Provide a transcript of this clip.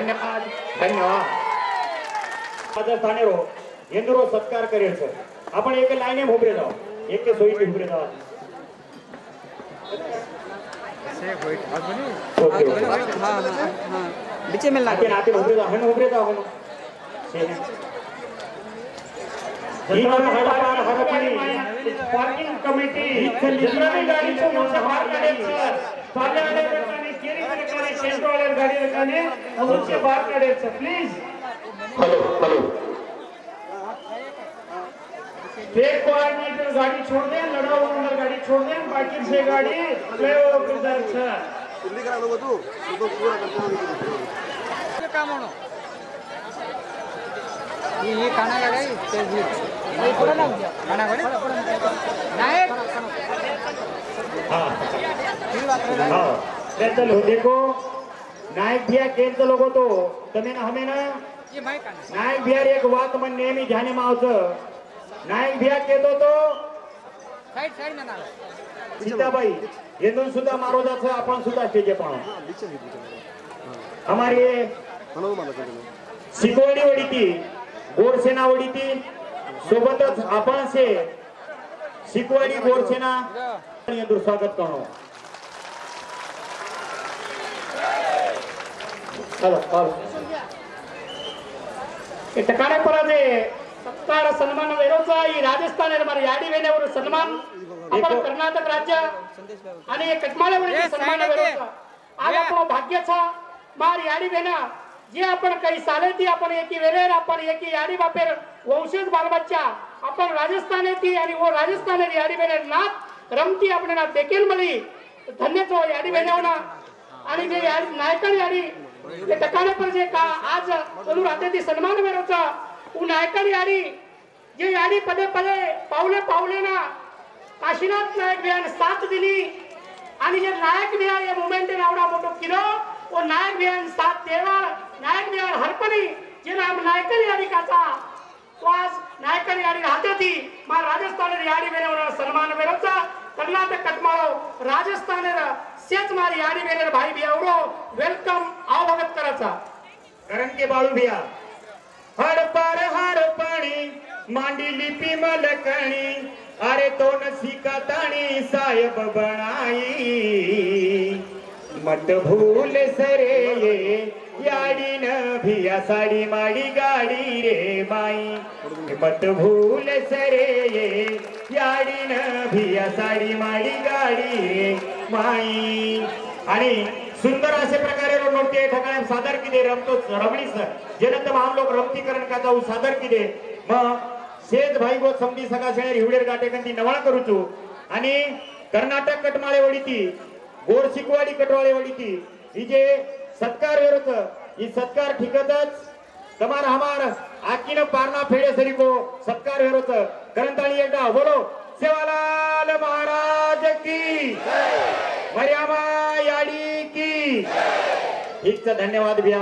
धन्यवाद धन्यवाद माझा स्थानेरो एंदरो सत्कार करेल सर आपण एक लाईने उभे जाऊ एक के सोयी उभे जाऊ बीच में आते आते उभे जाऊ हन उभे जाऊ हन पार्किंग कमिटी जितनी गाड़ी को बाहर काढायचं पाले आले रकाने केरी रकाने सेंटर वाले गाड़ी रकाने और उसके बाहर काढायचं प्लीज हेलो हेलो एक कोऑर्डिनेटर गाड़ी छोड़ दें लड़ा हुआ अंदर गाड़ी छोड़ दें बाकी से गाड़ी ले वो किधर छ दिल्ली करा लो तो पूरा करते काम होनो ये खाना गाड़ी ये पूरा ना खाना गाड़ी नायक हां चलो देखो नायक भैया केंद्र लोगो तो तमे ना हमें ना ये माइक आना नायक भैया एक बात मन नेहमी ध्याने में आवतं नायक भैया कहतो तो साइड साइड ना सीताबाई येदून सुद्धा मारोदाचं आपण सुद्धा स्टेजे पाहू हमारी शिकवणी वडीती गोरसेना वडीती सोबतच आपण से शिकवणी गोरसेना येदूर स्वागत करो चलो ठिकाणे पराजे सत्कार सन्मान वेरोचा ही राजस्थान आहे याडी वेण्यावर सन्मान आपण कर्नाटक राज्य आणि कटमाळेवरती सन्मान वेरोचा आज आपण भाग्याचा मार याडी वेना जे आपण काही साले ती आपण एकी वेरेर आपण एकी याडी बापेर वंशज बालबच्चा आपण राजस्थान येती आणि वो राजस्थान याडी वेनेर नाथ रमती आपल्याला देखील मिळी धन्यचो याडी वेण्यावना आणि जे नायकन याडी ते ठिकाणे पर जे का आज बोलू राहते ती सन्मान वेरोचा उ नायकन याडी जे याडी पदे पदे पावले पावले ना काशीनाथ नायक बियान साथ दिली आणि जे नायक बियान या मोमेंट एवढा मोठो किलो वो नायक बियान साथ देवा नायक बियान हरपणी जे नाम नायकन याडी काचा तो आज नायकन याडी राहते ती मा राजस्थान याडी बेनवर सन्मान वेरोचा कर्नाटक कटमाळो राजस्थान सेच मारी याडी बेनर भाई बियावडो वेलकम आओ भगत कराचा कारण के बाळू बिया हर पार हार पाणी मांडी लिपी मलकणी अरे तो नसिका ताणी साहेब बनाई मत भूल सरे ये याडी न भिया साडी माडी गाडी रे माई मत भूल सरे ये याडी न भिया साडी माडी गाडी रे माई आणि सुंदर असे प्रकारे नोटे ठिकाणी सादर किदे रमतो रमणी सर जेनंत हम लोग रमतीकरण का जाऊ सादर किदे मग शेत भाई गो समधी सगळा शेळेर हिवडेर गाटेकंती नवळ करूचू आणि कर्नाटक कटमाळे वडीती गोर शिकवाडी कटवाळे वडीती ही जे सत्कार वेरोच ही सत्कार ठिकतच तमार हमार आकीन पारना फेडे सरी को सत्कार वेरोच करंताळी एकदा बोलो सेवालाल महाराज की मर्यामा याडी की ठीक धन्यवाद भैया।